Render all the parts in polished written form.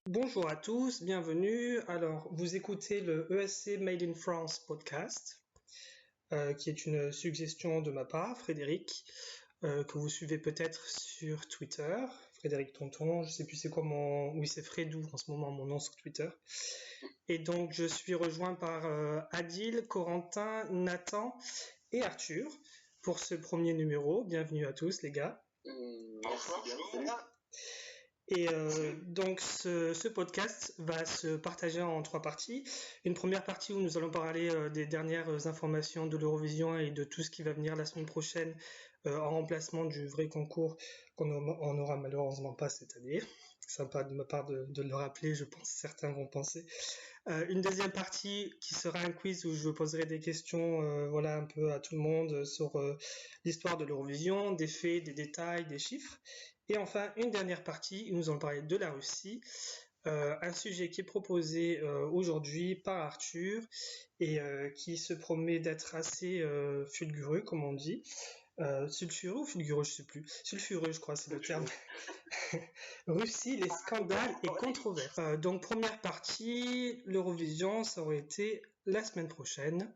Bonjour à tous, bienvenue. Alors, vous écoutez le ESC Made in France podcast, qui est une suggestion de ma part, Frédéric, que vous suivez peut-être sur Twitter. Frédéric Tonton, je sais plus c'est quoi mon... Oui, c'est Fredou en ce moment, mon nom sur Twitter. Et donc, je suis rejoint par Adil, Corentin, Nathan et Arthur pour ce premier numéro. Bienvenue à tous, les gars. Merci bien. Et donc ce podcast va se partager en 3 parties. Une première partie où nous allons parler des dernières informations de l'Eurovision et de tout ce qui va venir la semaine prochaine en remplacement du vrai concours qu'on n'aura malheureusement pas cette année. Sympa de ma part de le rappeler, je pense que certains vont penser. Une deuxième partie qui sera un quiz où je poserai des questions voilà, un peu à tout le monde sur l'histoire de l'Eurovision, des faits, des détails, des chiffres. Et enfin, une dernière partie où nous allons parler de la Russie, un sujet qui est proposé aujourd'hui par Arthur et qui se promet d'être assez fulgureux, comme on dit. Sulfureux ou fulgureux, je sais plus. Sulfureux, je crois, c'est le terme. Russie, les scandales et controverses. Donc, première partie, l'Eurovision, ça aurait été la semaine prochaine.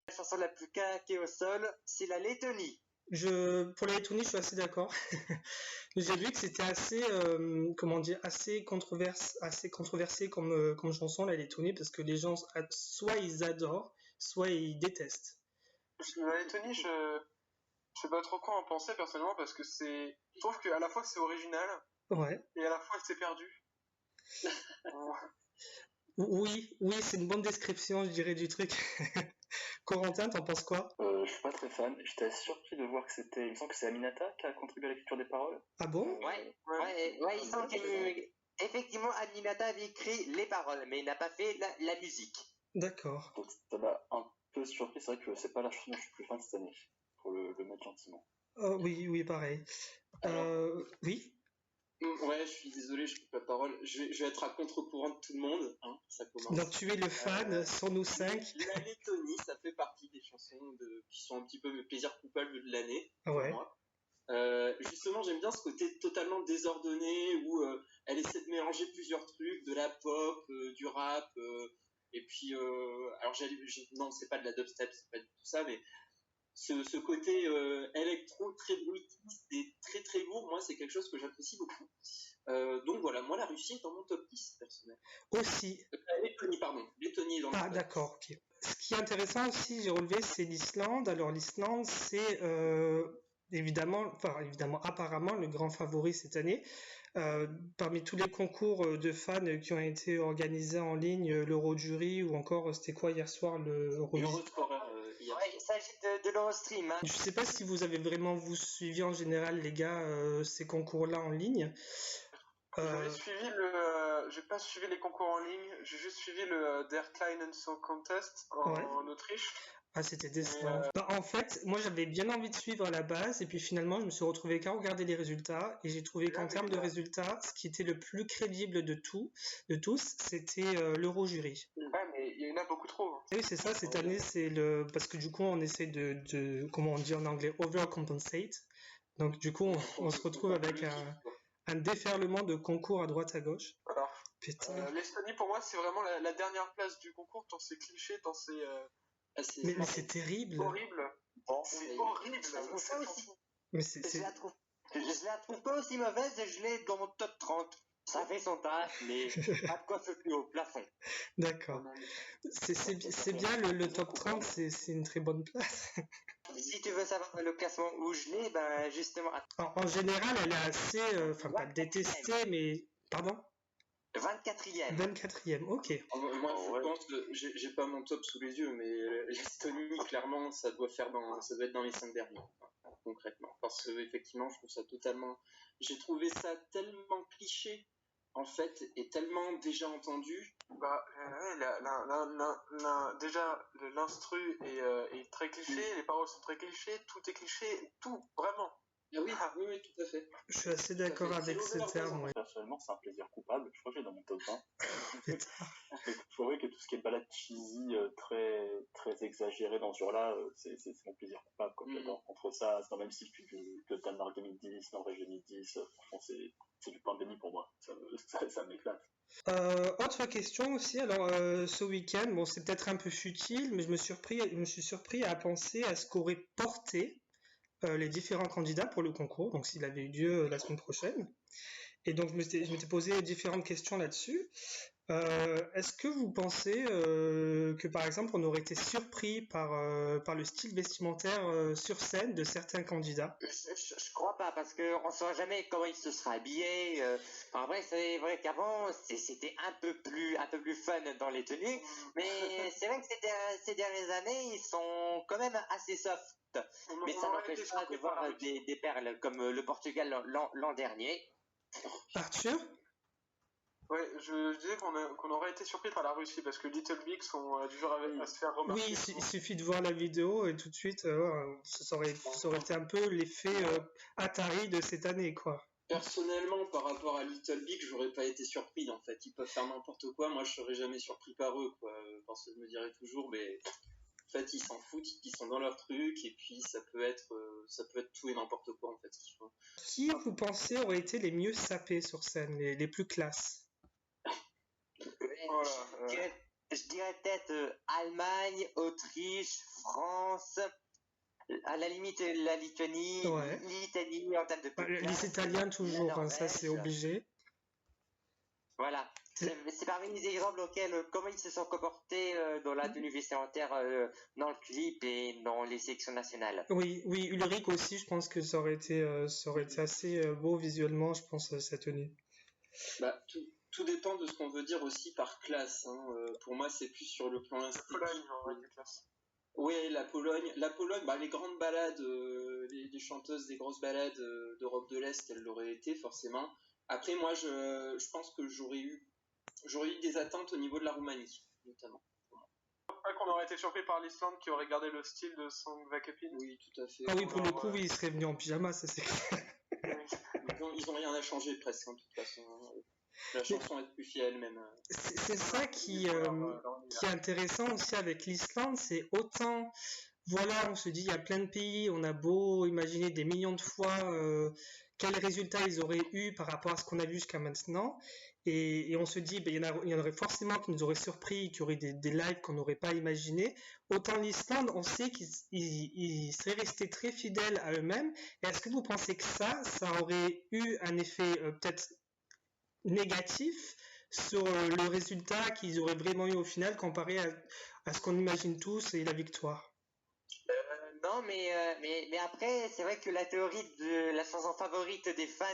La chanson la plus caquée au sol, c'est la Lettonie. Pour la Lettonie, je suis assez d'accord. J'ai vu que c'était assez, assez controversé comme chanson, la Lettonie, parce que les gens, soit ils adorent, soit ils détestent. La Lettonie, je sais pas trop quoi en penser personnellement parce que je trouve qu'à la fois c'est original Ouais. et à la fois c'est perdu. Oui, c'est une bonne description, je dirais, du truc. Corentin, t'en penses quoi? Je suis pas très fan. J'étais surpris de voir que il me semble que c'est Aminata qui a contribué à l'écriture des paroles. Ah bon? Ouais, il semble qu'effectivement Aminata avait écrit les paroles, mais il n'a pas fait la musique. D'accord. Donc ça m'a un peu surpris. C'est vrai que c'est pas la chanson dont je suis plus fan cette année, pour le mettre gentiment. Oui, pareil. Oui? Ouais, je suis désolé, je ne pas de parole. Je vais être à contre-courant de tout le monde. Hein, ça commence. Donc tu es le fan sur nous 5. La Lettonie, ça fait partie des chansons qui sont un petit peu mes plaisirs coupables de l'année. Ouais. Pour moi. Justement, j'aime bien ce côté totalement désordonné où elle essaie de mélanger plusieurs trucs, de la pop, du rap, et puis alors non, c'est pas de la dubstep, c'est pas du tout ça, mais ce côté électro très brutiste et très très lourd, moi c'est quelque chose que j'apprécie beaucoup. Donc voilà, moi la Russie est dans mon top 10 personnel. Aussi. Lettonie est dans le top 10. D'accord, ok. Ce qui est intéressant aussi, j'ai relevé, c'est l'Islande. Alors l'Islande, c'est évidemment, apparemment le grand favori cette année. Parmi tous les concours de fans qui ont été organisés en ligne, l'Eurojury ou encore, c'était quoi hier soir, l'Euroscorer. Ouais, il s'agit de l'Eurostream. Hein. Je sais pas si vous avez vraiment suivi en général, les gars, ces concours-là en ligne. J'ai pas suivi les concours en ligne, j'ai juste suivi le Der Kleinen Song Contest en Autriche. Ah, c'était décevant. En fait, moi j'avais bien envie de suivre à la base, et puis finalement je me suis retrouvé qu'à regarder les résultats, et j'ai trouvé qu'en termes de résultats, ce qui était le plus crédible de tous, c'était l'Eurojury. Ouais, mais il y en a beaucoup trop. Oui, c'est ça, cette année, parce que du coup on essaie de comment on dit en anglais, overcompensate. Donc du coup on se retrouve avec un déferlement de concours à droite à gauche. Alors, l'Estonie pour moi c'est vraiment la dernière place du concours, tant c'est cliché, tant c'est... mais c'est terrible. Horrible. Bon, c'est horrible. Je trouve ça aussi. Mais je la trouve pas aussi mauvaise, je l'ai dans mon top 30. Ça fait son taf, mais pas de quoi se plus au plafond. D'accord. C'est bien, le top 30, c'est une très bonne place. Si tu veux savoir le classement où je l'ai, ben justement... En général, elle est assez, pas détestée, mais... Pardon ? 24e. 24e, ok. Moi, je pense que j'ai pas mon top sous les yeux, mais l'Estonie, clairement, ça doit être dans les 5 derniers, concrètement. Parce que, effectivement, je trouve ça totalement... J'ai trouvé ça tellement cliché, en fait, et tellement déjà entendu. Déjà, l'instru est très cliché, les paroles sont très clichés, tout est cliché, tout, vraiment. Ah oui, Oui, tout à fait. Je suis assez Tout à d'accord fait. avec C'est ce l'overdose, terme, en ouais. Personnellement, c'est un plaisir coupable. Je crois que j'ai dans mon top 20. Mais faut avouer que tout ce qui est balade cheesy, très, très exagéré dans ce genre-là, c'est mon plaisir coupable, quoi. J'adore. Entre ça, c'est dans le même style que Danemark 2010, Norvège 2010. Franchement, c'est du pain béni pour moi. Ça m'éclate. Autre question aussi, alors ce week-end, bon c'est peut-être un peu futile, mais je me suis surpris à penser à ce qu'auraient porté les différents candidats pour le concours, donc s'il avait eu lieu la semaine prochaine. Et donc je m'étais posé différentes questions là-dessus. Est-ce que vous pensez que par exemple on aurait été surpris par le style vestimentaire sur scène de certains candidats? Je crois pas, parce qu'on ne saura jamais comment il se sera habillé. En vrai, c'est vrai qu'avant, c'était un peu plus fun dans les tenues, mais c'est vrai que ces dernières années, ils sont quand même assez soft. Mais ça n'empêche pas de voir des perles comme le Portugal l'an dernier. Arthur? Ouais, je disais qu'on aurait été surpris par la Russie parce que Little Big sont du genre à se faire Oui, remarquer. il suffit de voir la vidéo et tout de suite, ça aurait été un peu l'effet Atari de cette année, quoi. Personnellement, par rapport à Little Big, j'aurais pas été surpris en fait. Ils peuvent faire n'importe quoi, moi je serais jamais surpris par eux, quoi. Parce que je me dirais toujours, mais en fait ils s'en foutent, ils sont dans leur truc, et puis ça peut être tout et n'importe quoi en fait ce qu'ils font. Qui vous pensez aurait été les mieux sapés sur scène, les plus classes? Voilà, Je dirais peut-être Allemagne, Autriche, France, à la limite la Lituanie, Ouais. l'Italie en termes de Les classe, Italiens toujours, la hein, ça c'est Norvège. obligé. Voilà. C'est parmi les exemples auxquels, comment ils se sont comportés dans la tenue vestimentaire, dans le clip et dans les sélections nationales. Oui, Ulrich aussi, je pense que ça aurait été assez beau visuellement, je pense, sa tenue. Bah, tout dépend de ce qu'on veut dire aussi par classe, hein. Pour moi c'est plus sur le plan esthétique. Pologne aurait été classe. Oui, la Pologne, bah, les grandes balades, les chanteuses des grosses balades d'Europe de l'Est, elles l'auraient été forcément. Après, moi, je pense que j'aurais eu des attentes au niveau de la Roumanie, notamment. Pas qu'on aurait été surpris par l'Islande qui aurait gardé le style de son Vakapin. Oui, tout à fait. Ah oui, pour le coup, ouais. oui, il serait venu en pyjama, ça c'est clair. Ils ont rien à changer presque, hein, de toute façon. La chanson est plus fiée à elle-même. C'est ça qui est intéressant aussi avec l'Islande, c'est autant, voilà, on se dit, il y a plein de pays, on a beau imaginer des millions de fois quels résultats ils auraient eu par rapport à ce qu'on a vu jusqu'à maintenant, et on se dit, ben, il y en aurait forcément qui nous auraient surpris, qui auraient des lives qu'on n'aurait pas imaginé. Autant l'Islande, on sait qu'ils seraient restés très fidèles à eux-mêmes. Et est-ce que vous pensez que ça aurait eu un effet peut-être négatif sur le résultat qu'ils auraient vraiment eu au final comparé à ce qu'on imagine tous et la victoire? Non, mais après, c'est vrai que la théorie de la chanson favorite des fans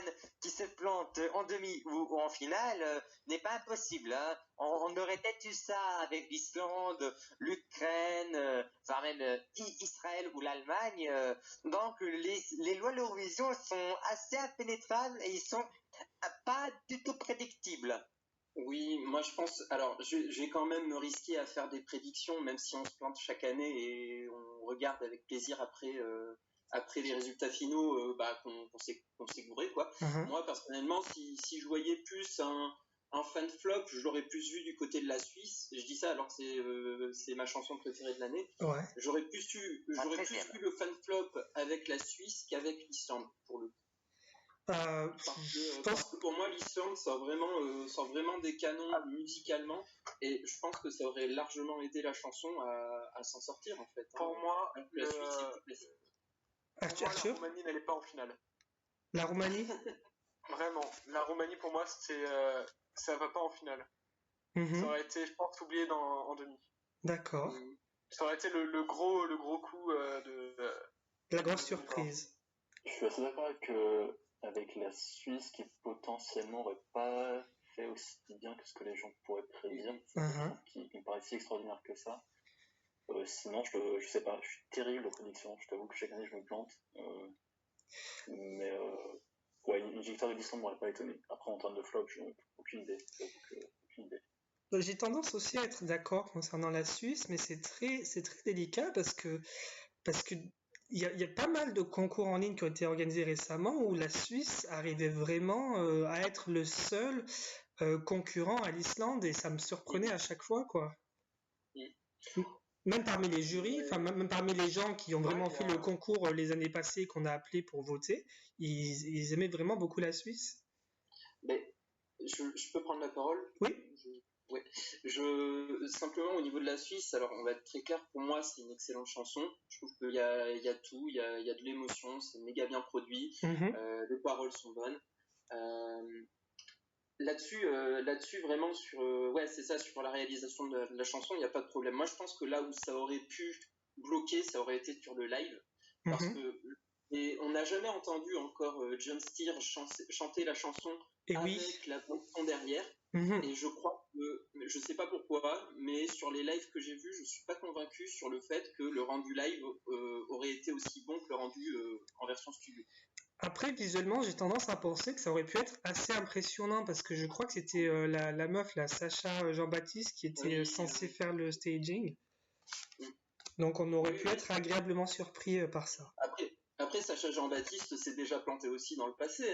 qui se plante en demi ou en finale n'est pas impossible, hein. On aurait peut-être eu ça avec l'Islande, l'Ukraine, enfin même Israël ou l'Allemagne. Donc les lois de l'Eurovision sont assez impénétrables et ils sont pas du tout prédictibles. Oui, moi je pense. Alors, je vais quand même me risquer à faire des prédictions, même si on se plante chaque année et on regarde avec plaisir après les résultats finaux, bah, qu'on s'est gouré, quoi. Moi, personnellement, si je voyais plus un fan flop, je l'aurais plus vu du côté de la Suisse. Je dis ça alors que c'est ma chanson préférée de l'année. Ouais. J'aurais plus vu le fan flop avec la Suisse qu'avec l'Islande, pour le coup. Parce que pour moi l'Islande sort vraiment des canons musicalement, et je pense que ça aurait largement aidé la chanson à s'en sortir en fait. Pour moi, la Suisse c'est plus classique. la Roumanie n'allait pas en finale. La Roumanie? Vraiment, la Roumanie pour moi ça va pas en finale. Ça aurait été, je pense, oublié en demi. D'accord. Ça aurait été le gros coup de la grosse surprise. Je suis assez d'accord avec la Suisse qui potentiellement n'aurait pas fait aussi bien que ce que les gens pourraient prédire. Qui me paraît si extraordinaire que ça. Sinon, je sais pas, je suis terrible aux prédictions. Je t'avoue que chaque année je me plante. Mais ouais, une victoire de l'Islande m'aurait pas étonné. Après, en termes de flop, je n'ai aucune idée. Aucune idée. J'ai tendance aussi à être d'accord concernant la Suisse, mais c'est très délicat parce que il y a pas mal de concours en ligne qui ont été organisés récemment où la Suisse arrivait vraiment à être le seul concurrent à l'Islande et ça me surprenait à chaque fois, quoi. Même parmi les jurys, enfin même parmi les gens qui ont vraiment fait le concours les années passées qu'on a appelé pour voter, ils aimaient vraiment beaucoup la Suisse. Mais je peux prendre la parole? Oui. Ouais. Simplement au niveau de la Suisse, alors on va être très clair, pour moi c'est une excellente chanson. Je trouve qu'il y a tout, il y a de l'émotion, c'est méga bien produit, les paroles sont bonnes. Là-dessus vraiment c'est ça, sur la réalisation de la chanson, il n'y a pas de problème. Moi je pense que là où ça aurait pu bloquer, ça aurait été sur le live, parce que on n'a jamais entendu encore John Steer chanter la chanson avec la bande-son derrière. Et je crois que, je sais pas pourquoi, mais sur les lives que j'ai vus, je suis pas convaincu sur le fait que le rendu live aurait été aussi bon que le rendu en version studio. Après, visuellement, j'ai tendance à penser que ça aurait pu être assez impressionnant parce que je crois que c'était la meuf, la Sacha Jean-Baptiste, qui était censée faire le staging. Donc on aurait pu être agréablement surpris par ça. Après, Sacha Jean-Baptiste s'est déjà planté aussi dans le passé,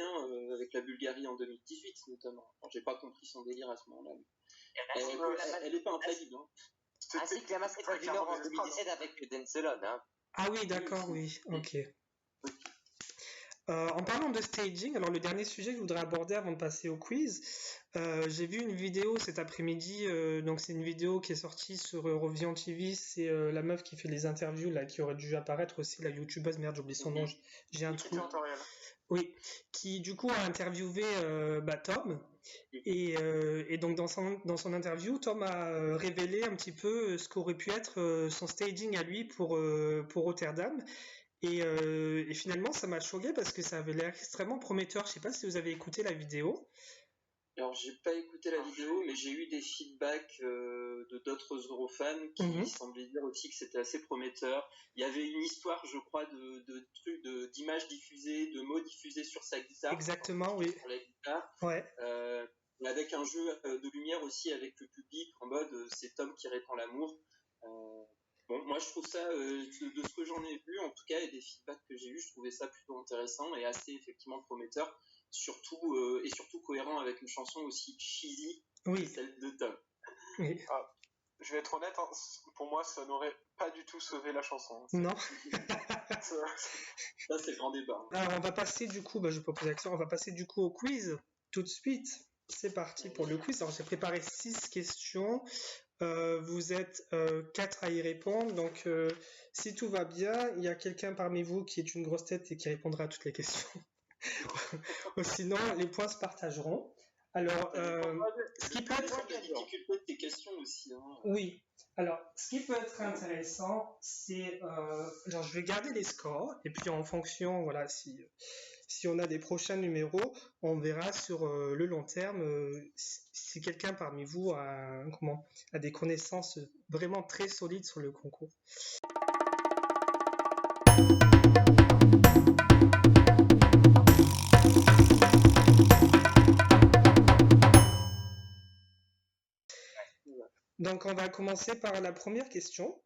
avec la Bulgarie en 2018 notamment. Alors, j'ai pas compris son délire à ce moment-là. Elle est pas infaillible. Ainsi que la Macédoine du Nord en 2017 avec Denselon. Ah oui, d'accord, oui. Ok. En parlant de staging, alors le dernier sujet que je voudrais aborder avant de passer au quiz, j'ai vu une vidéo cet après-midi, donc c'est une vidéo qui est sortie sur Eurovision TV, c'est la meuf qui fait les interviews là, qui aurait dû apparaître aussi, la youtubeuse, merde j'ai oublié son nom, j'ai un trou. Oui, qui du coup a interviewé Tom, et donc dans son interview, Tom a révélé un petit peu ce qu'aurait pu être son staging à lui pour Rotterdam. Et finalement, ça m'a choqué parce que ça avait l'air extrêmement prometteur. Je sais pas si vous avez écouté la vidéo. Alors, j'ai pas écouté la vidéo, mais j'ai eu des feedbacks de d'autres Eurofans qui semblaient dire aussi que c'était assez prometteur. Il y avait une histoire, je crois, d'images diffusées, de mots diffusés sur sa guitare. Exactement, oui. Sur la guitare. Ouais. Avec un jeu de lumière aussi avec le public, en mode c'est Tom qui répand l'amour. Bon, moi je trouve ça, de ce que j'en ai vu, en tout cas, et des feedbacks que j'ai eu, je trouvais ça plutôt intéressant et assez effectivement prometteur, surtout cohérent avec une chanson aussi cheesy que celle de Tom. Oui. Je vais être honnête, pour moi ça n'aurait pas du tout sauvé la chanson. Non. Ça c'est le grand débat. Alors on va passer du coup, je vais pas poser l'action, on va passer du coup au quiz tout de suite. C'est parti pour le quiz. Alors j'ai préparé 6 questions. Vous êtes 4 à y répondre, donc si tout va bien, il y a quelqu'un parmi vous qui est une grosse tête et qui répondra à toutes les questions. Sinon, les points se partageront. Alors, ce qui peut être la difficulté de tes questions aussi. Oui. Alors, ce qui peut être intéressant, c'est, alors je vais garder les scores et puis en fonction, voilà, si on a des prochains numéros, on verra sur le long terme si quelqu'un parmi vous a des connaissances vraiment très solides sur le concours. Donc on va commencer par la première question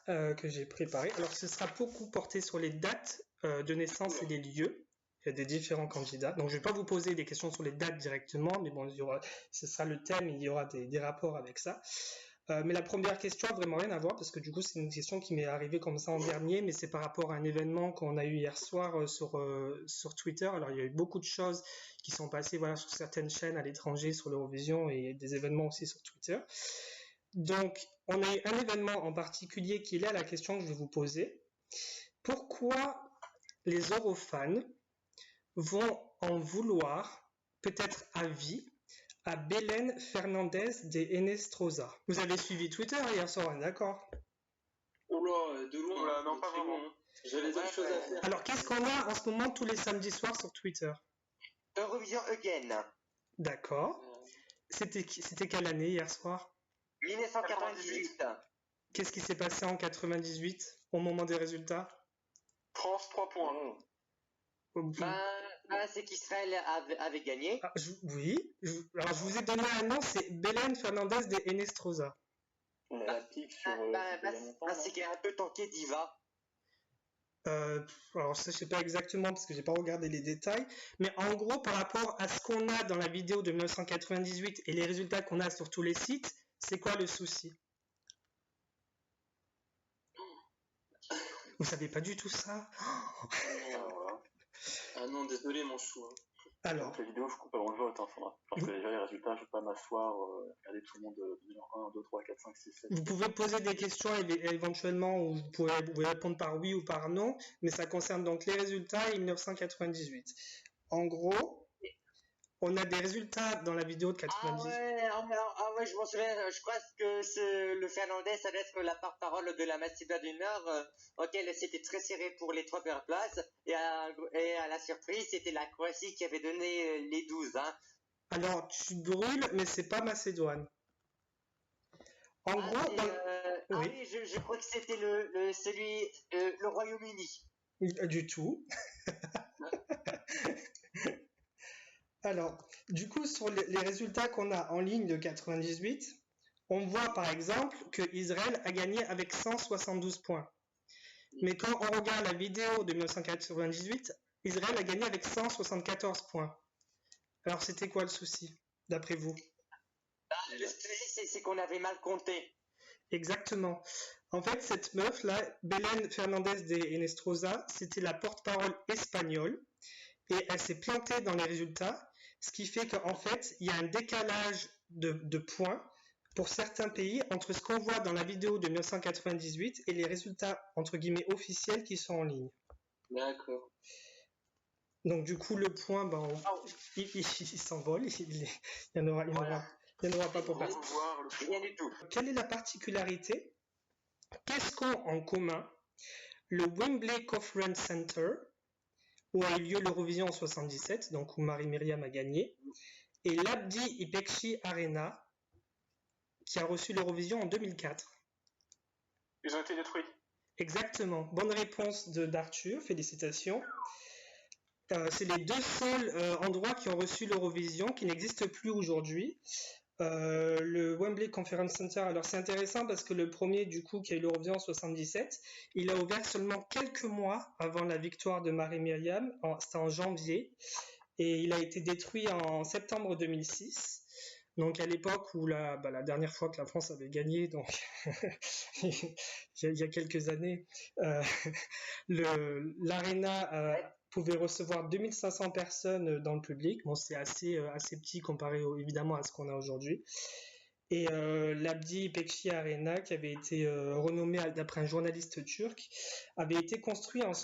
que j'ai préparée. Alors ce sera beaucoup porté sur les dates de naissance et les lieux. Il y a des différents candidats. Donc je ne vais pas vous poser des questions sur les dates directement, mais bon, ce sera le thème, il y aura des rapports avec ça. Mais la première question n'a vraiment rien à voir, parce que du coup c'est une question qui m'est arrivée comme ça en dernier, mais c'est par rapport à un événement qu'on a eu hier soir sur Twitter. Alors il y a eu beaucoup de choses qui sont passées sur certaines chaînes à l'étranger, sur l'Eurovision, et des événements aussi sur Twitter. Donc on a eu un événement en particulier qui est lié à la question que je vais vous poser. Pourquoi les Eurofans vont en vouloir, peut-être à vie, à Belén Fernandez de Enestrosa? Vous avez suivi Twitter hier soir, d'accord? Oula, de loin. Oula, non, pas vraiment. J'avais d'autres choses à faire. Alors, qu'est-ce qu'on a en ce moment tous les samedis soirs sur Twitter? Eurovision Again. D'accord. C'était quelle année hier soir? 1998. Qu'est-ce qui s'est passé en 98 au moment des résultats? France 3 points. C'est qu'Israël avait gagné. Oui. Alors, je vous ai donné un nom, c'est Belén Fernandez de Enestrosa. On a la pique sur. C'est qu'elle a un peu tanké Diva. Alors ça, je sais pas exactement parce que j'ai pas regardé les détails, mais en gros, par rapport à ce qu'on a dans la vidéo de 1998 et les résultats qu'on a sur tous les sites, c'est quoi le souci? Vous savez pas du tout ça? Ah non, désolé mon chou. Hein. Alors, donc, la vidéo, je coupe avant le vote, hein, faudra. Parce que déjà, les résultats, je vais pas m'asseoir, regarder tout le monde de numéro 1, 2, 3, 4, 5, 6, 7. vous pouvez poser des questions éventuellement où vous pouvez répondre par oui ou par non, mais ça concerne donc les résultats et 1998. En gros, on a des résultats dans la vidéo de 98. Ouais, je m'en souviens. Je crois que le Fernandez, ça doit être la porte-parole de la Macédoine du Nord, auquel c'était très serré pour les 3 premières places. Et à la surprise, c'était la Croatie qui avait donné les 12. Hein. Alors, tu brûles, mais c'est pas Macédoine. En gros, oui, je crois que c'était le Royaume-Uni. Du tout. Alors, du coup, sur les résultats qu'on a en ligne de 98, on voit par exemple que Israël a gagné avec 172 points. Mais quand on regarde la vidéo de 1998, Israël a gagné avec 174 points. Alors, c'était quoi le souci, d'après vous? Le souci, c'est qu'on avait mal compté. Exactement. En fait, cette meuf-là, Belén Fernández de Henestrosa, c'était la porte-parole espagnole et elle s'est plantée dans les résultats, ce qui fait qu'en fait, il y a un décalage de points pour certains pays entre ce qu'on voit dans la vidéo de 1998 et les résultats, entre guillemets, officiels qui sont en ligne. D'accord. Donc du coup, le point, il s'envole, il n'y en aura pas pour personne. Rien du tout. Quelle est la particularité? Qu'est-ce qu'ont en commun le Wembley Conference Center, où a eu lieu l'Eurovision en 77, donc où Marie-Myriam a gagné, et l'Abdi Ipekchi Arena, qui a reçu l'Eurovision en 2004. Ils ont été détruits. Exactement. Bonne réponse d'Arthur, félicitations. C'est les 2 seuls endroits qui ont reçu l'Eurovision qui n'existent plus aujourd'hui. Le Wembley Conference Center, alors c'est intéressant parce que le premier du coup qui a eu l'Eurovision en 77, il a ouvert seulement quelques mois avant la victoire de Marie-Myriam, c'était en janvier, et il a été détruit en septembre 2006. Donc à l'époque où la dernière fois que la France avait gagné, donc il y a quelques années, l'Arena pouvait recevoir 2500 personnes dans le public. Bon, c'est assez petit comparé évidemment à ce qu'on a aujourd'hui. Et l'Abdi Ipekchi Arena, qui avait été renommé d'après un journaliste turc, avait été construit alors,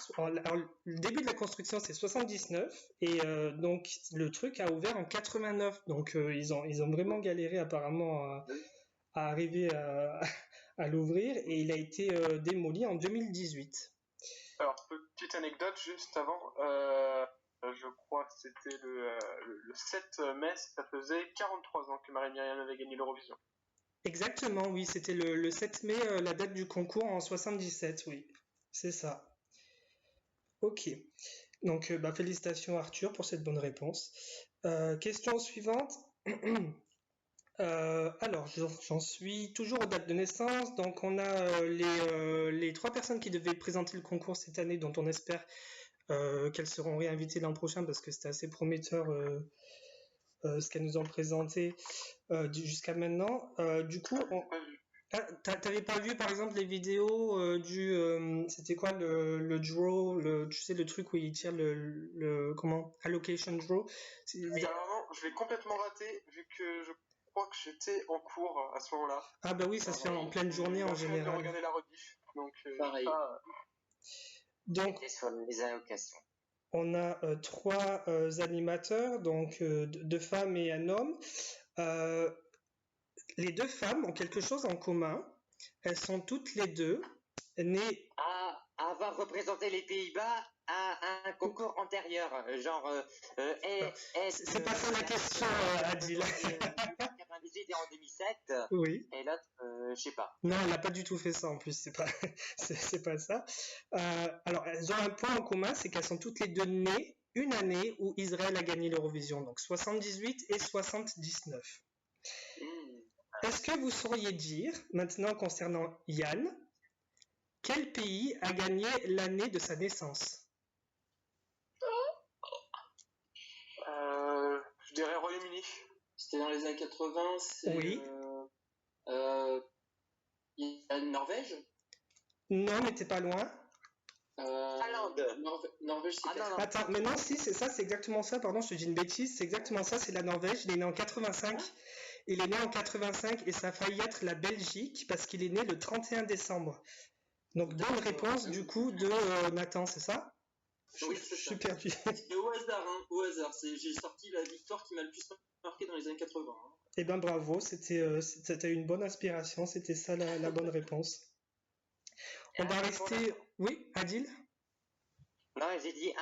le début de la construction c'est 79 et donc le truc a ouvert en 89. Donc ils ont vraiment galéré apparemment à arriver à l'ouvrir et il a été démoli en 2018. Alors, petite anecdote juste avant, je crois que c'était le 7 mai, ça faisait 43 ans que Marie-Myriam avait gagné l'Eurovision. Exactement, oui, c'était le 7 mai, la date du concours en 77, oui, c'est ça. Ok, donc félicitations Arthur pour cette bonne réponse. Question suivante. Alors, j'en suis toujours aux dates de naissance. Donc, on a les 3 personnes qui devaient présenter le concours cette année, dont on espère qu'elles seront réinvitées l'an prochain parce que c'était assez prometteur ce qu'elles nous ont présenté jusqu'à maintenant. Du coup, t'avais pas vu par exemple les vidéos c'était quoi le draw, tu sais le truc où il tire comment allocation draw. Alors non, je l'ai complètement raté vu que je crois que j'étais en cours à ce moment-là. Ah bah oui, ça se fait en pleine journée en général. Regarder la rediff, donc pareil. Donc sur les allocations. On a 3 animateurs, donc 2 femmes et un homme. Les 2 femmes ont quelque chose en commun. Elles sont toutes les 2 nées à avoir représenté les Pays-Bas à un concours antérieur, genre c'est pas ça la question, Adil. En 98 et en 2007. Oui. Et l'autre, je sais pas. Non, elle n'a pas du tout fait ça en plus, c'est pas ça. Alors, elles ont un point en commun, c'est qu'elles sont toutes les 2 nées une année où Israël a gagné l'Eurovision, donc 78 et 79. Est-ce que vous sauriez dire, maintenant concernant Yann, Quel pays a gagné l'année de sa naissance? Je dirais Royaume-Uni. C'était dans les années 80, c'est... Oui. Il y a Norvège? Non, mais t'es pas loin. Finlande. Norvège, c'est... non. Attends, mais non, si, c'est ça, c'est exactement ça, pardon, je te dis une bêtise, c'est exactement ça, c'est la Norvège, il est né en 85, il est né en 85 et ça a failli être la Belgique parce qu'il est né le 31 décembre. Donc bonne réponse du coup de Nathan, c'est ça? Oui, Je suis perdu. Et au hasard, au hasard, j'ai sorti la victoire qui m'a le plus marqué dans les années 80. Eh ben bravo, t'as eu une bonne inspiration, c'était ça la bonne réponse. On va rester... Oui, Adil? Non, j'ai dit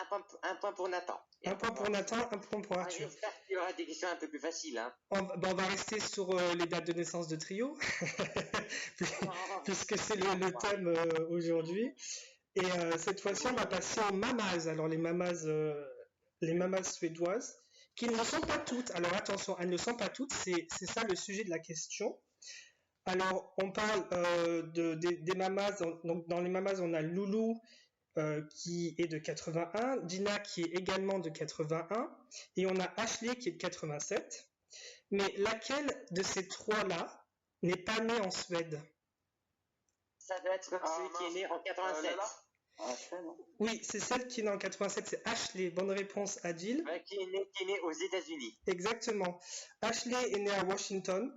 un point pour Nathan. Un point pour Nathan, un point pour Arthur. J'espère qu'il y aura des questions un peu plus faciles. Hein. On va rester sur les dates de naissance de trio, puisque c'est le thème aujourd'hui. Et cette fois-ci, on va passer aux mamas. Alors les mamas suédoises, qui ne le sont pas toutes. Alors attention, elles ne le sont pas toutes, c'est ça le sujet de la question. Alors on parle des mamas. Donc dans les mamas, on a Loulou, qui est de 81, Dina qui est également de 81, et on a Ashley qui est de 87. Mais laquelle de ces trois-là n'est pas née en Suède? Ça doit être celui qui est né en 87. Oui, c'est celle qui est née en 87, c'est Ashley. Bonne réponse, Adil. Qui est né aux États-Unis. Exactement. Ashley est née à Washington.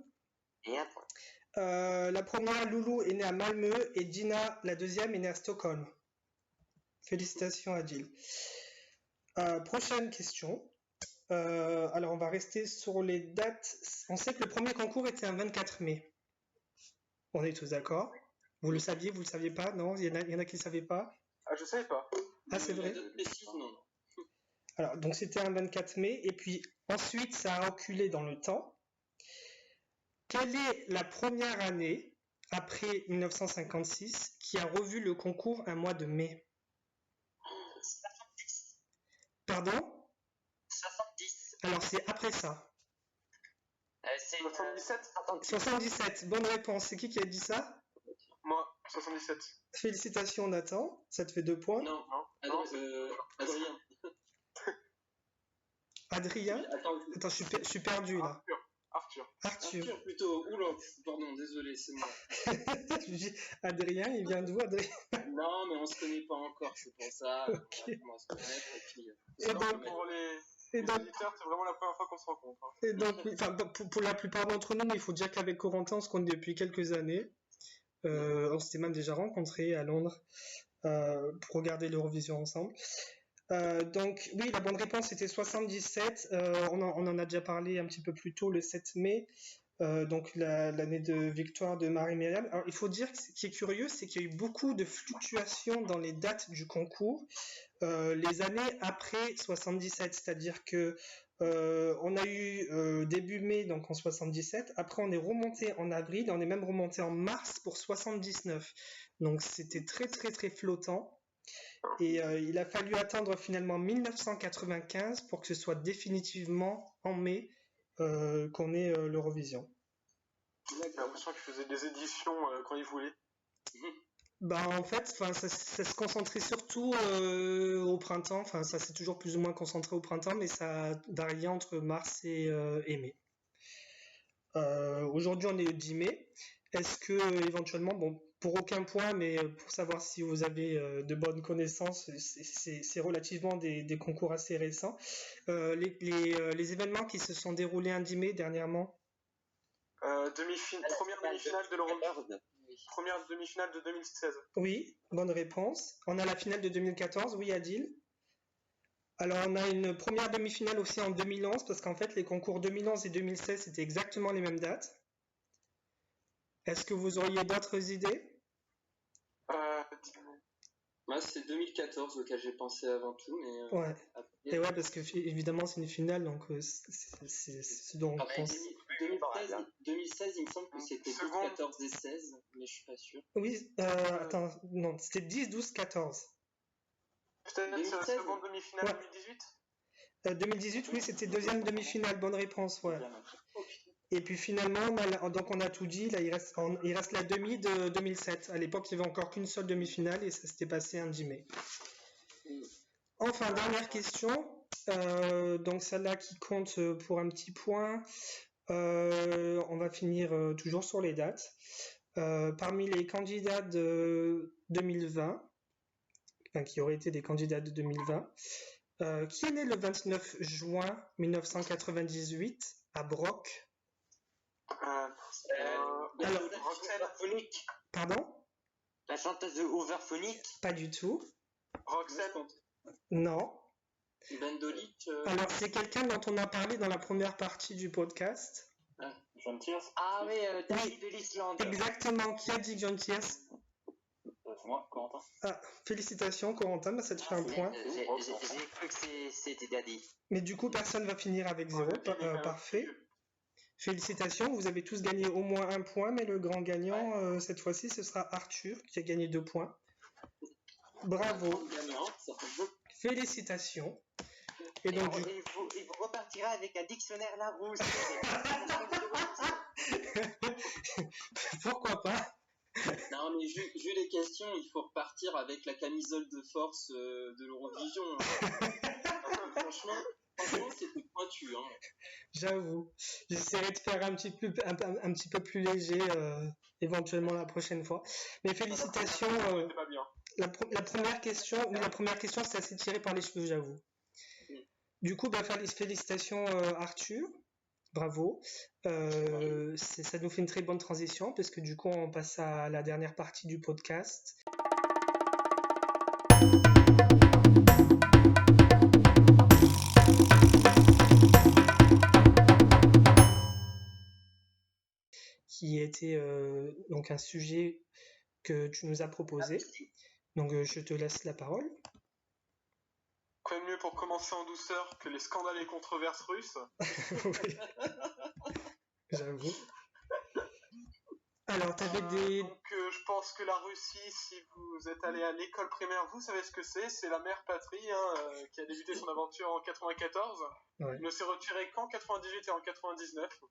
Et un point. La première, Loulou, est née à Malmö, et Dina, la deuxième, est née à Stockholm. Félicitations, Adil. Prochaine question. Alors, on va rester sur les dates. On sait que le premier concours était un 24 mai. On est tous d'accord? Vous le saviez, vous le saviez pas? Non, il y en a qui ne savaient pas? Ah, je savais pas. Ah, c'est vrai? Non. Alors, donc c'était un 24 mai, et puis ensuite, ça a reculé dans le temps. Quelle est la première année, après 1956, qui a revu le concours un mois de mai? 70. Pardon? 70. Alors, c'est après ça. C'est 77. 77, bonne réponse. C'est qui a dit ça? Moi, 77. Félicitations, Nathan. Ça te fait 2 points. Non, Adrien. Adrien? Attends, je suis perdu là. Arthur plutôt. Oula, pardon, désolé, c'est moi. Je dis, Adrien, il vient d'où, Adrien? Non, mais on se connaît pas encore, c'est pour ça. Okay. On va se connaître et puis. Pour les auditeurs, c'est vraiment la première fois qu'on se rencontre. Hein. Et donc, pour la plupart d'entre nous, il faut dire qu'avec Corentin, on se connaît depuis quelques années. On s'était même déjà rencontrés à Londres pour regarder l'Eurovision ensemble. Donc oui, la bonne réponse était 77. On en a déjà parlé un petit peu plus tôt, le 7 mai. Donc l'année de victoire de Marie-Myriam. Alors il faut dire que ce qui est curieux, c'est qu'il y a eu beaucoup de fluctuations dans les dates du concours les années après 77, c'est-à-dire que on a eu début mai, donc en 77, après on est remonté en avril, on est même remonté en mars pour 79, donc c'était très très très flottant, et il a fallu attendre finalement 1995 pour que ce soit définitivement en mai qu'on ait l'Eurovision. J'ai l'impression qu'il faisait des éditions quand il voulait. Bah en fait, ça se concentrait surtout au printemps. Enfin, ça s'est toujours plus ou moins concentré au printemps, mais ça variait entre mars et mai. Aujourd'hui, on est le 10 mai. Est-ce que éventuellement, bon, pour aucun point, mais pour savoir si vous avez de bonnes connaissances, c'est relativement des concours assez récents. Les événements qui se sont déroulés un 10 mai dernièrement. Première demi-finale de l'Eurovision. Première demi-finale de 2016. Oui, bonne réponse. On a la finale de 2014, oui, Adil. Alors, on a une première demi-finale aussi en 2011, parce qu'en fait, les concours 2011 et 2016, c'était exactement les mêmes dates. Est-ce que vous auriez d'autres idées? Moi, c'est 2014 auquel j'ai pensé avant tout, mais... Ouais. Et ouais, parce que évidemment, c'est une finale, donc c'est ce dont on pense. 2016, il me semble que c'était 12, 14 et 16, mais je suis pas sûr. Oui, attends, non, c'était 10, 12, 14. Peut-être seconde demi-finale, ouais. 2018 2018, oui, c'était deuxième demi-finale, bonne réponse, ouais. Et puis finalement, donc on a tout dit, là il reste la demi de 2007. À l'époque, il n'y avait encore qu'une seule demi-finale et ça s'était passé un 10 mai. Enfin, dernière question, donc celle-là qui compte pour un petit point. On va finir toujours sur les dates. Parmi les candidats de 2020, qui auraient été des candidats de 2020, qui est né le 29 juin 1998 à Brock? Overphonic. Pardon? La chanteuse de Overphonic. Pas du tout. Roxanne. Non. Bendolik. Alors c'est quelqu'un dont on a parlé dans la première partie du podcast. John Tears. Ah oui, David de l'Islande. Exactement. Qui a dit John Tears? C'est moi, Corentin. Ah, félicitations Corentin, ça te fait un point. J'ai cru que c'était Daddy. Mais du coup, personne va finir avec 0. Parfait. Félicitations, vous avez tous gagné au moins un point, mais le grand gagnant, cette fois-ci, ce sera Arthur, qui a gagné 2 points. Bravo. Félicitations. Et donc, il vous repartira avec un dictionnaire Larousse. Pourquoi pas? Non, mais vu les questions, il faut repartir avec la camisole de force de l'Eurovision. Franchement, c'était pointu. Hein. J'avoue. J'essaierai de faire un petit peu plus léger, éventuellement la prochaine fois. Mais félicitations. La première question, c'est assez tiré par les cheveux, j'avoue. Du coup, félicitations Arthur. Bravo. Ça nous fait une très bonne transition parce que du coup, on passe à la dernière partie du podcast. Qui était donc un sujet que tu nous as proposé. Donc je te laisse la parole. Quoi de mieux pour commencer en douceur que les scandales et controverses russes? Oui. J'avoue. Alors, t'avais des... Donc, je pense que la Russie, si vous êtes allé à l'école primaire, vous savez ce que c'est. C'est la mère patrie qui a débuté son aventure en 94. Ouais. Il ne s'est retiré qu'en 98 et en 99.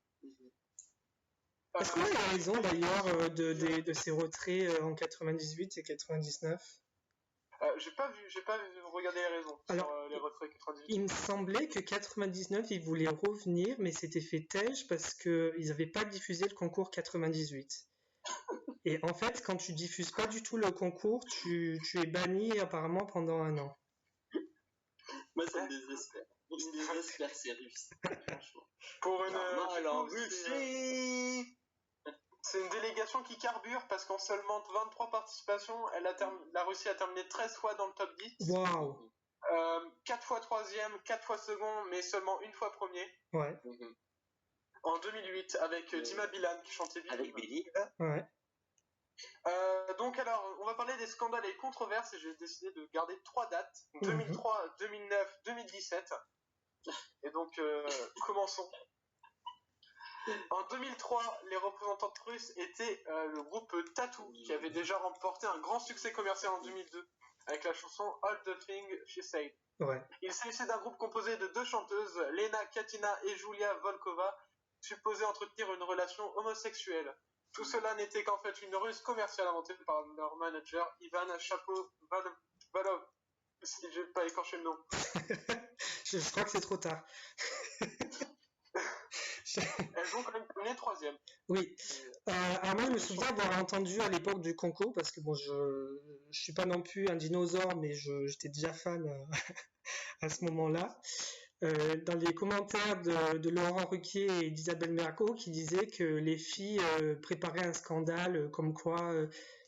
Est-ce qu'on a raison d'ailleurs de ces retraits en 98 et 99? J'ai pas regardé les raisons. Alors, sur les retraits 98. Il me semblait que 99, ils voulaient revenir, mais c'était fait têche parce qu'ils n'avaient pas diffusé le concours 98. Et en fait, quand tu diffuses pas du tout le concours, tu es banni apparemment pendant 1 an. Moi, ça me désespère. Je me désespère, c'est russe. Franchement. Pour une... en Russie. C'est une délégation qui carbure parce qu'en seulement 23 participations, la Russie a terminé 13 fois dans le top 10. Waouh! 4 fois 3e, 4 fois second, mais seulement 1 fois premier. Ouais. En 2008, avec Dima Bilan qui chantait Believe. Avec Believe. Ouais. Donc alors, on va parler des scandales et controverses et j'ai décidé de garder 3 dates. 2003, 2009, 2017. Et donc, commençons. En 2003, les représentantes russes étaient le groupe Tattoo, qui avait déjà remporté un grand succès commercial en 2002, avec la chanson All the Things She Said. Ouais. Il s'agissait d'un groupe composé de 2 chanteuses, Lena Katina et Julia Volkova, supposées entretenir une relation homosexuelle. Tout cela n'était qu'en fait une ruse commerciale inventée par leur manager, Ivan Shapovalov. Si je vais pas écorcher le nom. Je crois que c'est trop tard. Elles ont quand même terminé 3e. Oui. Alors moi, je me souviens d'avoir entendu à l'époque du concours, parce que bon, je suis pas non plus un dinosaure, mais j'étais déjà fan à ce moment-là. Dans les commentaires de Laurent Ruquier et d'Isabelle Mergo qui disaient que les filles préparaient un scandale, comme quoi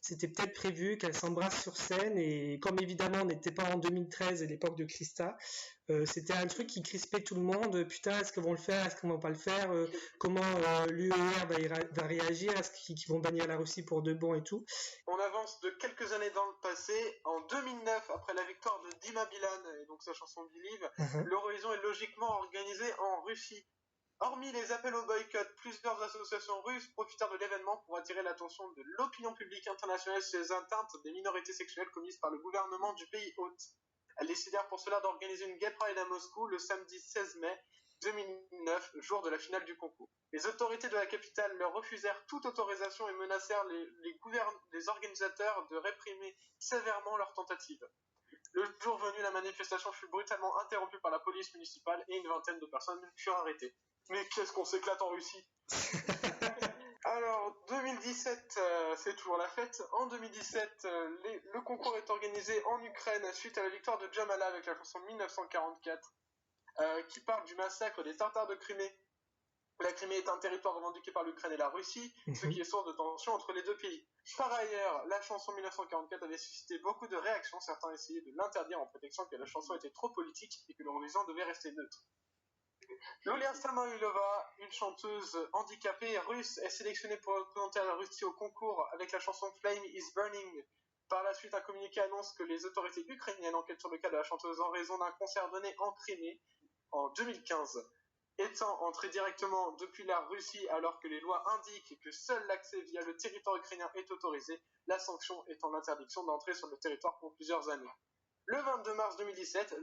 c'était peut-être prévu qu'elles s'embrassent sur scène, et comme évidemment on n'était pas en 2013 à l'époque de Christa, c'était un truc qui crispait tout le monde. Putain, est-ce qu'ils vont le faire, est-ce qu'ils vont pas le faire, comment l'UER va réagir, est-ce qu'ils vont bannir la Russie pour de bon et tout. On avance de quelques années dans le passé. En 2009, après la victoire de Dima Bilan et donc sa chanson Believe, l'Eurovision est logiquement organisée en Russie. Hormis les appels au boycott, plusieurs associations russes profitèrent de l'événement pour attirer l'attention de l'opinion publique internationale sur les atteintes des minorités sexuelles commises par le gouvernement du pays hôte. Elles décidèrent pour cela d'organiser une Gay Pride à Moscou le samedi 16 mai 2009, jour de la finale du concours. Les autorités de la capitale leur refusèrent toute autorisation et menacèrent les organisateurs de réprimer sévèrement leur tentative. Le jour venu, la manifestation fut brutalement interrompue par la police municipale et une vingtaine de personnes furent arrêtées. Mais qu'est-ce qu'on s'éclate en Russie. Alors, 2017, c'est toujours la fête. En 2017, le concours est organisé en Ukraine suite à la victoire de Jamala avec la chanson 1944, qui parle du massacre des Tartares de Crimée. La Crimée est un territoire revendiqué par l'Ukraine et la Russie, ce qui est source de tension entre les deux pays. Par ailleurs, la chanson 1944 avait suscité beaucoup de réactions. Certains essayaient de l'interdire en prétextant que la chanson était trop politique et que l'Eurovision devait rester neutre. Yulia Samoylova, une chanteuse handicapée russe, est sélectionnée pour représenter la Russie au concours avec la chanson Flame is Burning. Par la suite, un communiqué annonce que les autorités ukrainiennes enquêtent sur le cas de la chanteuse en raison d'un concert donné en Crimée en 2015. Étant entrée directement depuis la Russie alors que les lois indiquent que seul l'accès via le territoire ukrainien est autorisé, la sanction étant l'interdiction d'entrer sur le territoire pour plusieurs années. Le 22 mars 2017,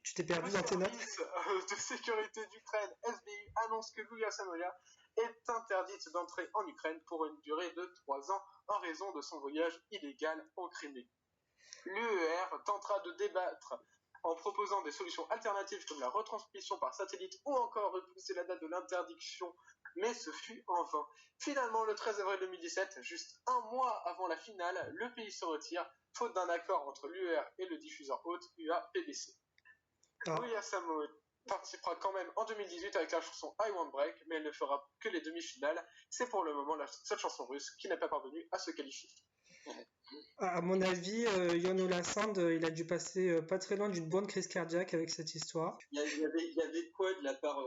tu t'es perdu dans tes notes. Le service de sécurité d'Ukraine, SBU, annonce que Yulia Samoylova est interdite d'entrer en Ukraine pour une durée de 3 ans en raison de son voyage illégal en Crimée. L'UER tentera de débattre en proposant des solutions alternatives comme la retransmission par satellite ou encore repousser la date de l'interdiction, mais ce fut en vain. Finalement, le 13 avril 2017, juste un mois avant la finale, le pays se retire, faute d'un accord entre l'UER et le diffuseur hôte UA-PBC. Yulia Samoylova participera quand même en 2018 avec la chanson I Won't Break, mais elle ne fera que les demi-finales. C'est pour le moment la seule chanson russe qui n'est pas parvenue à se qualifier. À mon avis, Jon Olasand, il a dû passer pas très loin d'une bonne crise cardiaque avec cette histoire. Il y avait de quoi de la part,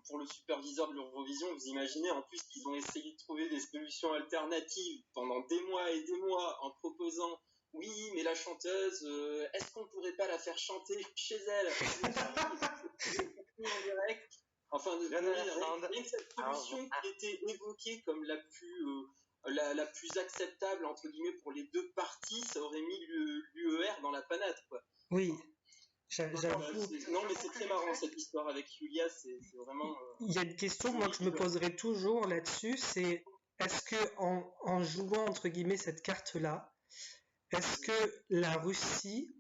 pour le superviseur de l'Eurovision, vous imaginez en plus qu'ils ont essayé de trouver des solutions alternatives pendant des mois et des mois en proposant oui, mais la chanteuse, est-ce qu'on pourrait pas la faire chanter chez elle en direct. Enfin, cette solution qui était évoquée comme la plus acceptable entre guillemets pour les deux parties, ça aurait mis l'UER dans la panade, quoi. Oui. Non, mais c'est très marrant cette histoire avec Yulia, c'est vraiment. Il y a une question moi que je me poserai toujours là-dessus, c'est est-ce que en jouant entre guillemets cette carte-là, est-ce que la Russie,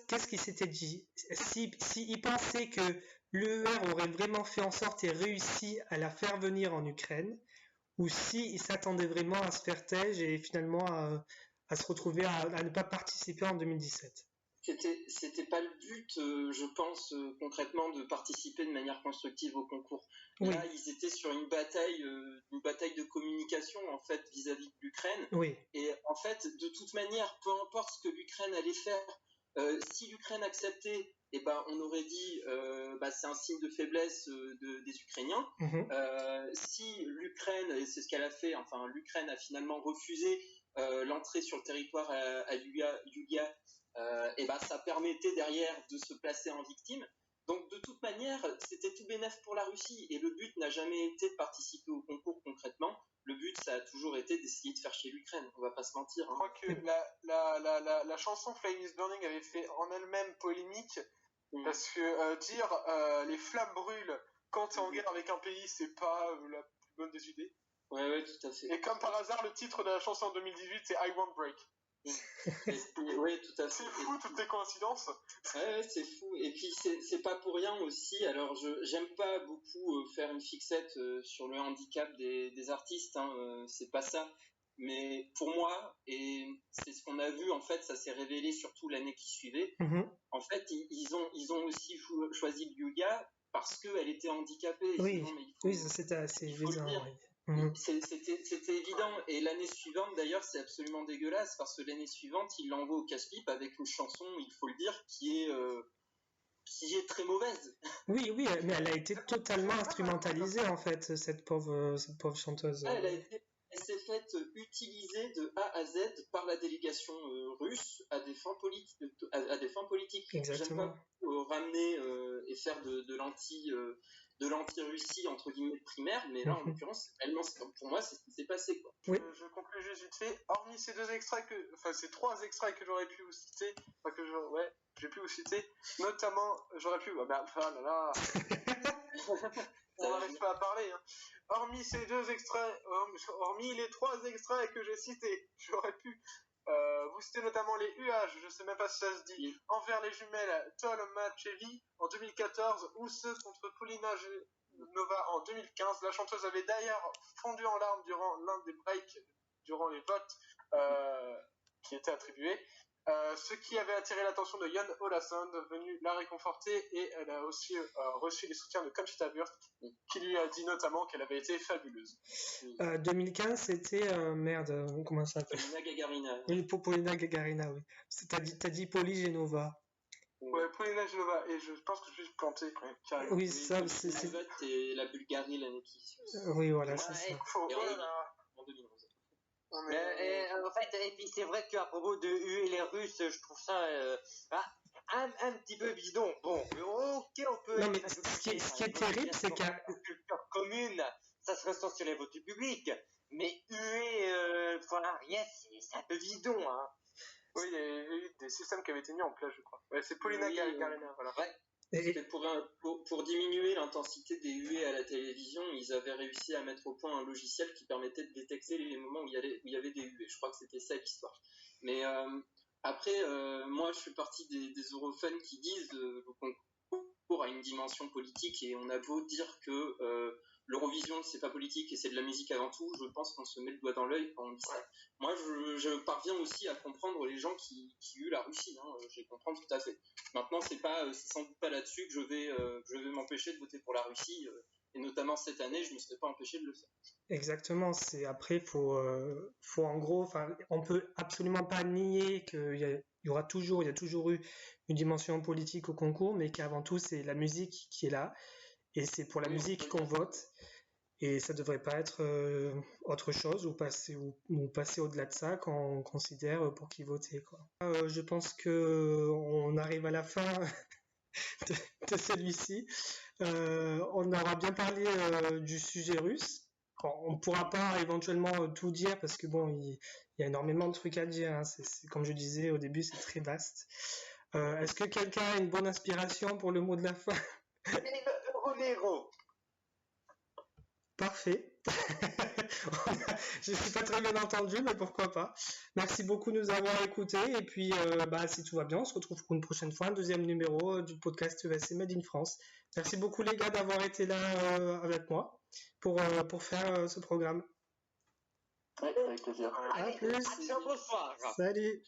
qu'est-ce qui s'était dit? S'ils pensaient que l'UER aurait vraiment fait en sorte et réussi à la faire venir en Ukraine, ou s'ils s'attendaient vraiment à se faire taire et finalement à se retrouver à ne pas participer en 2017. C'était pas le but, je pense, concrètement, de participer de manière constructive au concours. Oui. Là, ils étaient sur une bataille de communication, en fait, vis-à-vis de l'Ukraine. Oui. Et en fait, de toute manière, peu importe ce que l'Ukraine allait faire, si l'Ukraine acceptait, on aurait dit, c'est un signe de faiblesse des Ukrainiens. Si l'Ukraine, et c'est ce qu'elle a fait, l'Ukraine a finalement refusé l'entrée sur le territoire à Yulia, ça permettait derrière de se placer en victime. Donc de toute manière, c'était tout bénef pour la Russie et le but n'a jamais été de participer au concours concrètement. Le but, ça a toujours été d'essayer de faire chez l'Ukraine, on va pas se mentir. Je crois que la chanson Flame is Burning avait fait en elle-même polémique, parce que dire les flammes brûlent quand tu es en guerre avec un pays, c'est pas la plus bonne des idées. Ouais, tout à fait. Et comme par hasard, le titre de la chanson en 2018, c'est I Won't Break. Oui, tout à fait. C'est fou, toutes les coïncidences. Ouais, c'est fou. Et puis, c'est pas pour rien aussi. Alors, j'aime pas beaucoup faire une fixette sur le handicap des artistes, c'est pas ça. Mais pour moi, et c'est ce qu'on a vu, en fait, ça s'est révélé surtout l'année qui suivait. En fait, ils ont aussi choisi Yulia parce qu'elle était handicapée. Oui, c'était assez évident. C'était évident. Et l'année suivante, d'ailleurs, c'est absolument dégueulasse parce que l'année suivante, il l'envoie au casse-pipe avec une chanson, il faut le dire, qui est très mauvaise. Oui, mais elle a été totalement instrumentalisée en fait, cette pauvre chanteuse. Elle s'est faite utiliser de A à Z par la délégation russe à des fins politiques. Exactement. J'aime pas ramener et faire de de l'anti-Russie entre guillemets primaire, mais là en l'occurrence, réellement, pour moi, c'est ce qui s'est passé, quoi. Oui. Je conclus juste vite fait. Hormis ces ces 3 extraits que j'aurais pu vous citer, j'ai pu vous citer, notamment, j'aurais pu, on n'arrive pas à parler, hein. Hormis ces 2 extraits, hormis les 3 extraits que j'ai cités, j'aurais pu vous citer notamment les UH, je sais même pas si ça se dit, envers les jumelles Tolmachevi en 2014 ou ceux contre Polina Nova en 2015. La chanteuse avait d'ailleurs fondu en larmes durant l'un des breaks, durant les votes qui étaient attribués. Ce qui avait attiré l'attention de Jon Olason, venu la réconforter, et elle a aussi reçu les soutiens de Conchita Wurst, qui lui a dit notamment qu'elle avait été fabuleuse. 2015, c'était comment ça s'appelle ? Polina Gagarina. Oui, Polina Gagarina, oui. T'as dit Poli Genova. Ouais, Polina Genova, et je pense que je suis planté quand même, carrément. Oui, ça, c'est. Et la Bulgarie l'année qui suit. Oui, voilà, c'est ça. Et en 2011. En fait, et puis c'est vrai qu'à propos de huer les Russes, je trouve ça un petit peu bidon. Bon, ok, on peut. Non, mais ce qui est terrible, c'est qu'il y a une culture commune, ça se ressent sur les votes publics, mais huer rien, c'est un peu bidon, hein. Oui, il y a eu des systèmes qui avaient été mis en place, je crois. Ouais, c'est Polina Gagarina, voilà. Ouais. C'était pour diminuer l'intensité des huées à la télévision, ils avaient réussi à mettre au point un logiciel qui permettait de détecter les moments où il y avait des huées. Je crois que c'était ça l'histoire. Mais après, moi, je fais partie des eurofans qui disent le concours a une dimension politique, et on a beau dire que l'Eurovision, c'est pas politique et c'est de la musique avant tout, je pense qu'on se met le doigt dans l'œil quand on dit ça. Moi, je parviens aussi à comprendre les gens qui huent la Russie, hein, je les comprends tout à fait. Maintenant, c'est sans doute pas là-dessus que je vais m'empêcher de voter pour la Russie, et notamment cette année, je me serais pas empêché de le faire. Exactement, après, faut en gros, on peut absolument pas nier qu'il y a toujours eu une dimension politique au concours, mais qu'avant tout, c'est la musique qui est là, et c'est pour la musique qu'on vote. Et ça devrait pas être autre chose, ou passer au-delà de ça quand on considère pour qui voter, quoi. Je pense que on arrive à la fin de celui-ci. On aura bien parlé du sujet russe. On pourra pas éventuellement tout dire parce que bon, il y a énormément de trucs à dire, hein. Comme je disais au début, c'est très vaste. Est-ce que quelqu'un a une bonne inspiration pour le mot de la fin? Romero. Parfait. Je ne suis pas très bien entendu, mais pourquoi pas. Merci beaucoup de nous avoir écoutés. Et puis, si tout va bien, on se retrouve pour une prochaine fois, un 2e numéro du podcast ESC Made in France. Merci beaucoup les gars d'avoir été là avec moi pour faire ce programme. Oui, avec plaisir. À plus. Bonsoir. Salut.